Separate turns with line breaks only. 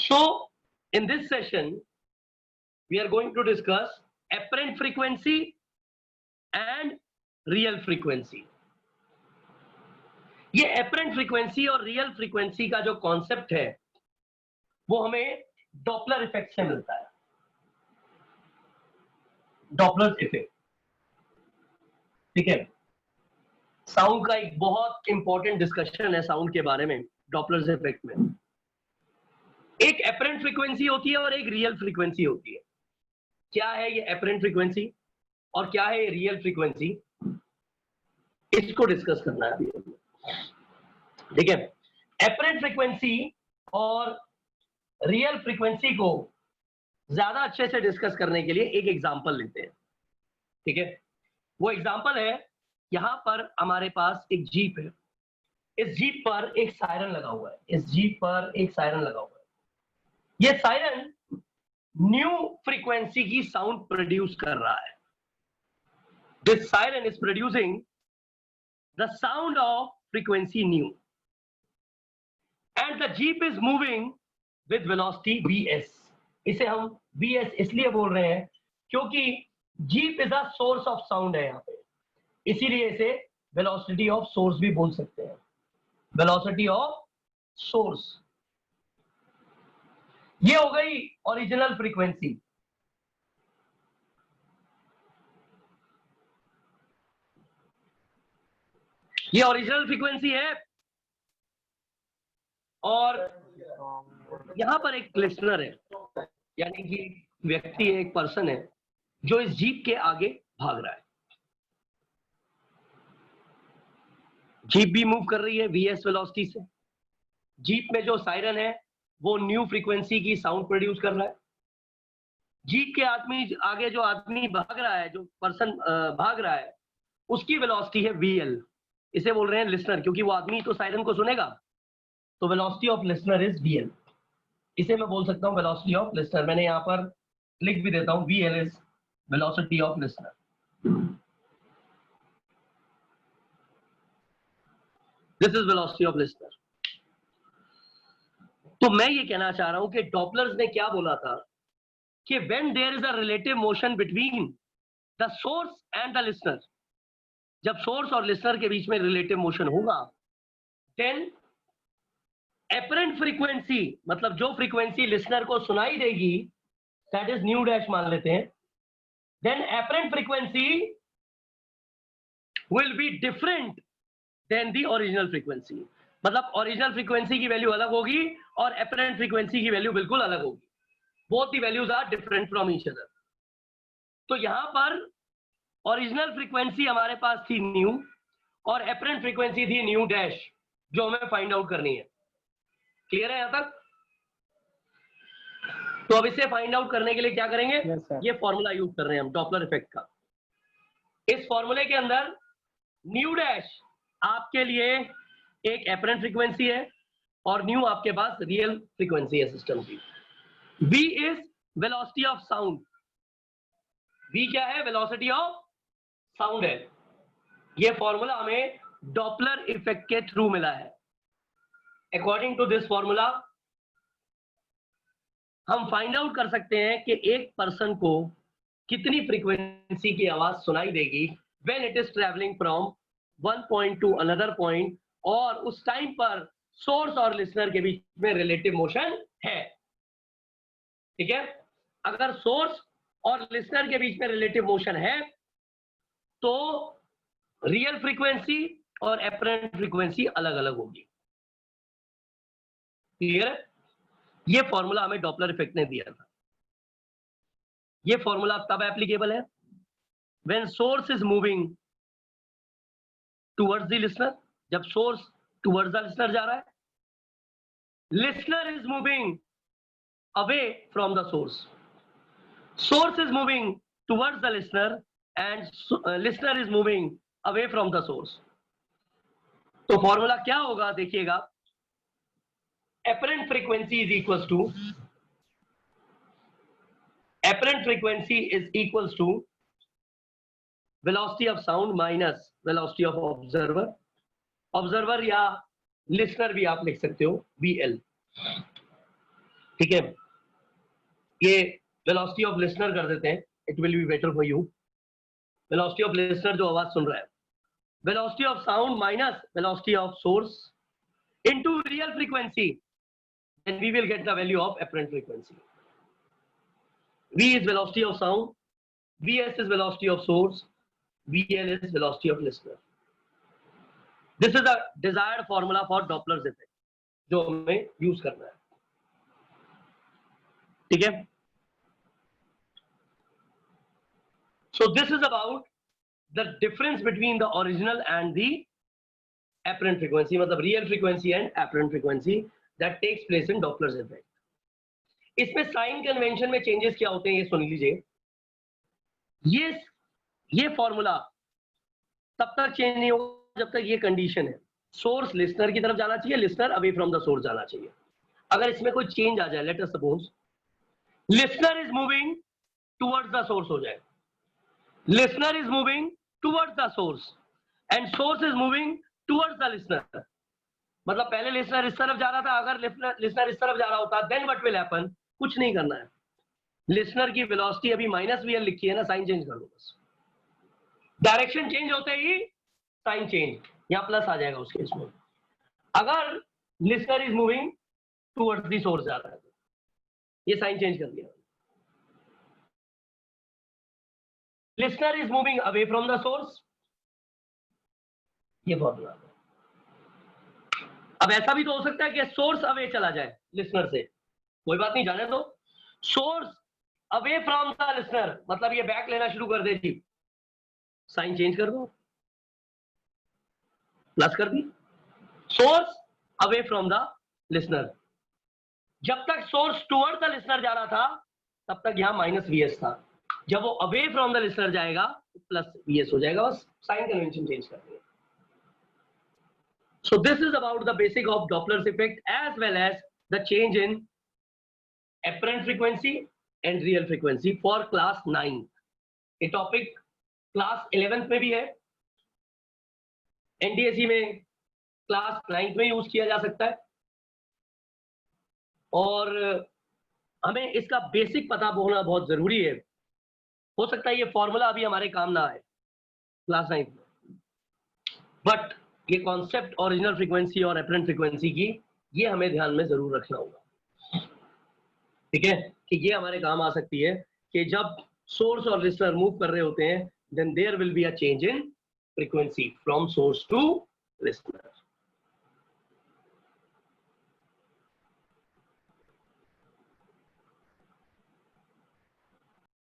So in this session, we are going to discuss apparent frequency and real frequency. ये apparent frequency और real frequency का जो concept है वो हमें डॉपलर इफेक्ट से मिलता है. डॉपलर इफेक्ट, ठीक है. साउंड का एक बहुत इंपॉर्टेंट डिस्कशन है साउंड के बारे में. डॉपलर इफेक्ट में एक एपरेंट फ्रीक्वेंसी होती है और एक रियल फ्रीक्वेंसी होती है. क्या है ये एपरेंट फ्रीक्वेंसी और क्या है ये रियल फ्रीक्वेंसी, इसको डिस्कस करना है अभी. ठीक है. एपरेंट फ्रीक्वेंसी और रियल फ्रीक्वेंसी को ज्यादा अच्छे से डिस्कस करने के लिए एक एग्जांपल लेते हैं. ठीक है. वो एग्जांपल है, यहां पर हमारे पास एक जीप है. इस जीप पर एक सायरन लगा हुआ है. इस जीप पर एक सायरन लगा हुआ है. ये सायरन न्यू फ्रीक्वेंसी की साउंड प्रोड्यूस कर रहा है. This siren is producing the sound of frequency new and the jeep is moving with velocity vs. इसे हम vs इसलिए बोल रहे हैं क्योंकि jeep is a source of sound है यहाँ पे, इसीलिए इसे वेलोसिटी ऑफ सोर्स भी बोल सकते हैं. Velocity of source. ये हो गई ओरिजिनल फ्रीक्वेंसी. ये ओरिजिनल फ्रीक्वेंसी है और यहां पर एक लिसनर है, यानी कि व्यक्ति है, एक पर्सन है जो इस जीप के आगे भाग रहा है. जीप भी मूव कर रही है vs वेलोसिटी से. जीप में जो सायरन है वो न्यू फ्रीक्वेंसी की साउंड प्रोड्यूस कर रहा है. जीप के आगे जो आदमी भाग रहा है, जो पर्सन भाग रहा है, उसकी वेलोसिटी है vl. इसे बोल रहे हैं लिसनर, क्योंकि वो आदमी तो सायरन को सुनेगा, तो velocity of listener is vl. इसे मैं बोल सकता हूं वेलोसिटी ऑफ लिसनर. मैंने यहां पर लिख भी देता हूं, vl is velocity of listener. This is velocity of listener. तो मैं ये कहना चाह रहा हूं कि डॉपलर्स ने क्या बोला था कि when there is a relative motion between the source and the listener, जब सोर्स और लिसनर के बीच में रिलेटिव मोशन होगा, देन एपरेंट फ्रीक्वेंसी, मतलब जो फ्रीक्वेंसी लिसनर को सुनाई देगी, दैट इज न्यू डैश मान लेते हैं, then apparent frequency will be different than the original frequency. मतलब ओरिजिनल फ्रीक्वेंसी की वैल्यू अलग होगी और एपरेंट फ्रीक्वेंसी की वैल्यू बिल्कुल अलग होगी. Both the values are different from each other. तो यहां पर ओरिजिनल फ्रीक्वेंसी हमारे पास थी न्यू और एपरेंट फ्रीक्वेंसी थी न्यू डैश, जो हमें फाइंड आउट करनी है. क्लियर है यहां तक? तो अब इसे फाइंड आउट करने के लिए क्या करेंगे? ये फॉर्मूला यूज कर रहे हैं हम डॉपलर इफेक्ट का. इस फॉर्मूले के अंदर न्यू डैश आपके लिए एक एपरेंट फ्रीक्वेंसी है और न्यू आपके पास रियल फ्रीक्वेंसी है सिस्टम की. v is velocity of sound. v क्या है? वेलोसिटी ऑफ साउंड है. ये फॉर्मूला हमें डॉपलर इफेक्ट के थ्रू मिला है. अकॉर्डिंग टू दिस फॉर्मूला हम फाइंड आउट कर सकते हैं कि एक पर्सन को कितनी फ्रीक्वेंसी की आवाज सुनाई देगी when it is travelling from one point two another point, और उस टाइम पर सोर्स और लिसनर के बीच में रिलेटिव मोशन है. ठीक है. अगर सोर्स और लिसनर के बीच में रिलेटिव मोशन है तो रियल फ्रीक्वेंसी और एपरेंट फ्रीक्वेंसी अलग अलग होगी. क्लियर है? ये फॉर्मूला हमें डॉपलर इफेक्ट ने दिया था. ये फॉर्मूला तब एप्लीकेबल है when source is moving towards the listener, जब सोर्स टुवर्ड्स द लिसनर जा रहा है, listener is moving away from the source, source is moving towards the listener and listener is moving away from the source. तो formula क्या होगा देखिएगा. apparent frequency is equals to velocity of sound minus velocity of observer या listener भी आप लिख सकते हो vl. ठीक है, ये वेलोसिटी ऑफ लिसनर कर देते हैं, it will be better for you. Velocity of listener जो आवाज सुन रहा है, velocity of sound minus velocity of source into real frequency, then we will get the value of apparent frequency. V is velocity of sound, Vs is velocity of source, Vl is velocity of listener. This is the desired formula for Doppler's effect जो हमें use करना है, ठीक है। So this is about the difference between the original and the apparent frequency, मतलब real frequency and apparent frequency that takes place in Doppler's effect. इसमें sign convention में changes क्या होते हैं ये सुन लीजिए। ये फॉर्मूला तब तक चेंज नहीं होगा जब तक ये कंडीशन है, सोर्स लिसनर की तरफ जाना चाहिए, listener away from the source जाना चाहिए। अगर इसमें कोई चेंज आ जाए, let us suppose listener is moving towards the source हो जाए, listener is moving towards the source and source is moving towards the listener, मतलब पहले लिसनर इस तरफ जा रहा था, अगर लिसनर इस तरफ जा रहा होता देन व्हाट विल हैपन, कुछ नहीं करना है। लिसनर की वेलोसिटी अभी -vl लिखी है ना, साइन चेंज कर दो बस, डायरेक्शन चेंज होते ही साइन चेंज, यहां प्लस आ जाएगा उस केस में। अगर listener is moving towards the source जा रहा है तो ये साइन चेंज कर दिया। Listener is moving away from the source, ये फॉर्मूला। अब ऐसा भी तो हो सकता है कि सोर्स अवे चला जाए लिसनर से, कोई बात नहीं, जाने दो। Source away from the listener मतलब ये बैक लेना शुरू कर दे जी, साइन चेंज कर दो, प्लस कर दी। Source away from the listener, जब तक सोर्स टुवर्ड द लिसनर जा रहा था तब तक यहां -vs था, जब वो अवे फ्रॉम द लिसनर जाएगा +vs हो जाएगा, बस साइन कन्वेंशन चेंज कर दिया। So this is about the basic of Doppler's effect as well as the change in apparent frequency and real frequency for class 9. ये टॉपिक क्लास 11th में भी है, NDSE में क्लास 9th में use किया जा सकता है, और हमें इसका बेसिक पता होना बहुत जरूरी है। हो सकता है ये फॉर्मूला अभी हमारे काम ना आए क्लास 9th में, बट ये कॉन्सेप्ट ओरिजिनल फ्रीक्वेंसी और एपरेंट फ्रीक्वेंसी की ये हमें ध्यान में जरूर रखना होगा, ठीक है, कि ये हमारे काम आ सकती है कि जब सोर्स और लिसनर मूव कर रहे होते हैं then there will be a change in frequency from source to listener.